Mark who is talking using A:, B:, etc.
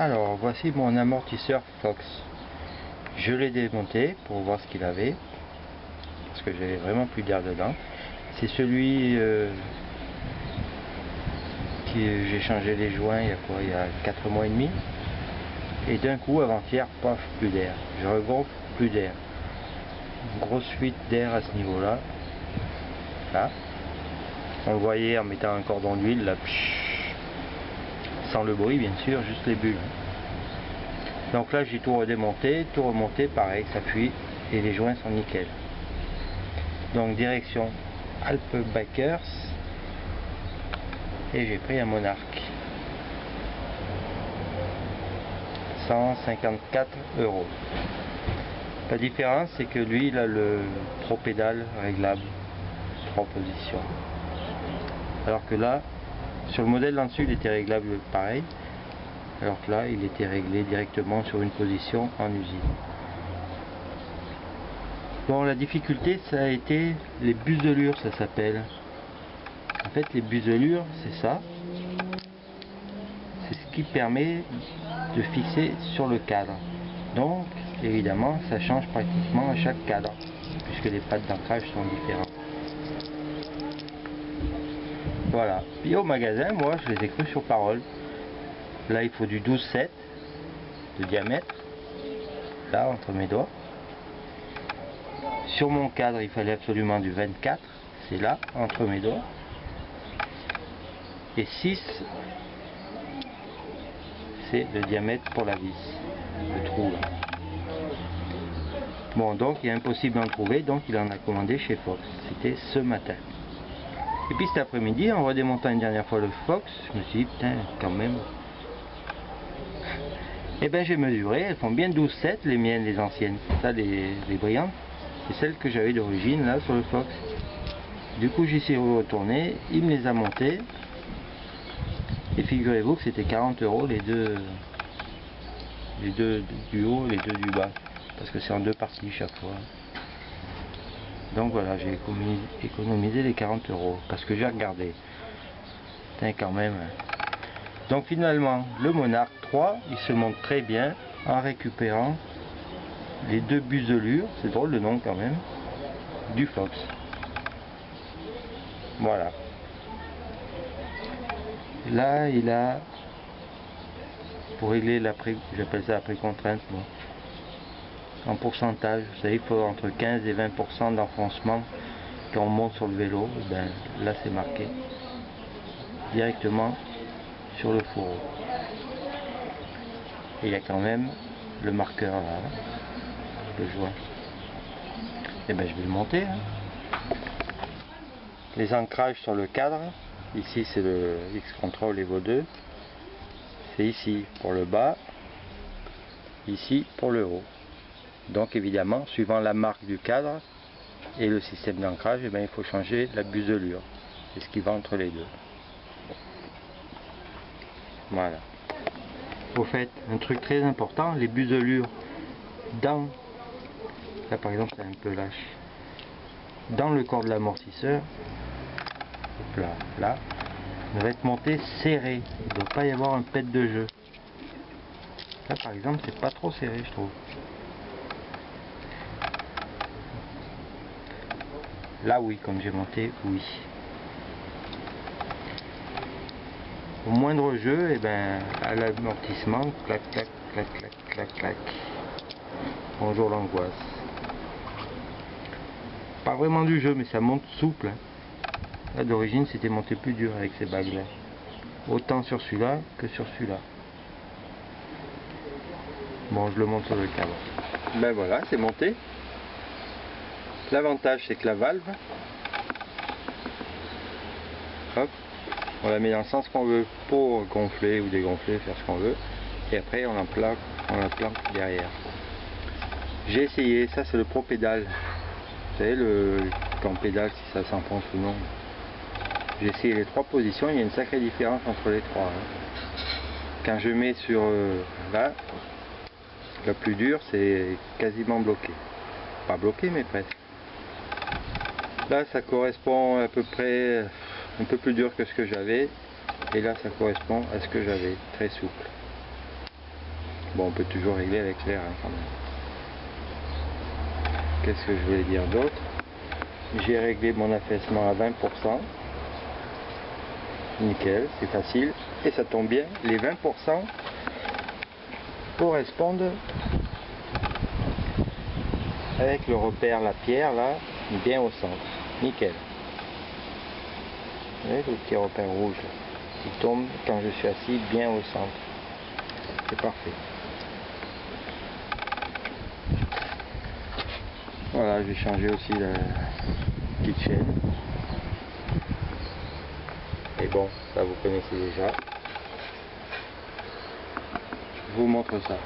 A: Alors voici mon amortisseur Fox. Je l'ai démonté pour voir ce qu'il avait, parce que j'avais vraiment plus d'air dedans. C'est celui qui j'ai changé les joints il y a quoi, il y a 4 mois et demi. Et d'un coup, avant-hier, paf, plus d'air. Je regroupe, plus d'air. Une grosse fuite d'air à ce niveau-là. Là. On le voyait en mettant un cordon d'huile, là, psh, sans le bruit bien sûr, juste les bulles. Donc là j'ai tout redémonté, tout remonté, pareil, ça fuit et les joints sont nickel. Donc direction Alpbakers et j'ai pris un Monarch. 154 €. La différence c'est que lui il a le Pro Pédale réglable 3 positions. Alors que là, sur le modèle d'en dessus il était réglable pareil. Alors que là, il était réglé directement sur une position en usine. Bon, la difficulté, ça a été les buselures, ça s'appelle. En fait, les buselures, c'est ça. C'est ce qui permet de fixer sur le cadre. Donc, évidemment, ça change pratiquement à chaque cadre, puisque les pattes d'ancrage sont différentes. Voilà. Puis au magasin, moi, je les ai crus sur parole. Là, il faut du 12,7 de diamètre, là, entre mes doigts. Sur mon cadre, il fallait absolument du 24, c'est là, entre mes doigts. Et 6, c'est le diamètre pour la vis, le trou là. Bon, donc, il est impossible d'en trouver, donc il en a commandé chez Fox. C'était ce matin. Et puis cet après-midi, en redémontant une dernière fois le Fox, je me suis dit, putain, quand même. Et bien j'ai mesuré, elles font bien 12,7 les miennes, les anciennes. Ça, les brillantes, c'est celles que j'avais d'origine là sur le Fox. Du coup j'y suis retourné, il me les a montées. Et figurez-vous que c'était 40 € les deux du haut, les deux du bas. Parce que c'est en deux parties chaque fois. Donc voilà, j'ai économisé les 40 €. Parce que j'ai regardé. Putain quand même. Donc finalement, le Monarch 3, il se monte très bien en récupérant les deux buselures, c'est drôle le nom quand même, du Fox. Voilà. Là, il a, pour régler la j'appelle ça la précontrainte, moi, en pourcentage, vous savez, il faut entre 15 et 20% d'enfoncement quand on monte sur le vélo. Ben, là, c'est marqué directement sur le fourreau. Et il y a quand même le marqueur là, le joint. Et ben je vais le monter. Hein. Les ancrages sur le cadre, ici c'est le X-Control Evo 2. C'est ici pour le bas, ici pour le haut. Donc évidemment, suivant la marque du cadre et le système d'ancrage, il faut changer la buselure. C'est ce qui va entre les deux. Voilà. Au fait, un truc très important, les buselures dans, là par exemple c'est un peu lâche, dans le corps de l'amortisseur, là, doit être monté serré, il ne doit pas y avoir un pet de jeu. Là par exemple c'est pas trop serré je trouve. Là oui, comme j'ai monté, oui. Au moindre jeu, et ben à l'amortissement, clac clac clac clac clac clac. Bonjour l'angoisse. Pas vraiment du jeu, mais ça monte souple. Hein. Là d'origine c'était monté plus dur avec ces bagues là. Autant sur celui-là que sur celui-là. Bon, je le monte sur le cadre. Ben voilà, c'est monté. L'avantage c'est que la valve, hop, on la met dans le sens qu'on veut pour gonfler ou dégonfler, faire ce qu'on veut. Et après on la planque derrière. J'ai essayé, ça c'est le Pro Pédale. Vous savez, quand on pédale, si ça s'enfonce ou non. J'ai essayé les 3 positions, il y a une sacrée différence entre les 3. Hein. Quand je mets sur là, la plus dure, c'est quasiment bloqué. Pas bloqué, mais presque. Là, ça correspond à peu près un peu plus dur que ce que j'avais. Et là, ça correspond à ce que j'avais, très souple. Bon, on peut toujours régler avec l'air hein, quand même. Qu'est-ce que je voulais dire d'autre? J'ai réglé mon affaissement à 20%. Nickel, c'est facile. Et ça tombe bien, les 20% correspondent avec le repère, la pierre là, bien au centre. Nickel. Vous voyez le petit repère rouge là, qui tombe quand je suis assis bien au centre. C'est parfait. Voilà, j'ai changé aussi la petite chaîne. Et bon, ça vous connaissez déjà. Je vous montre ça.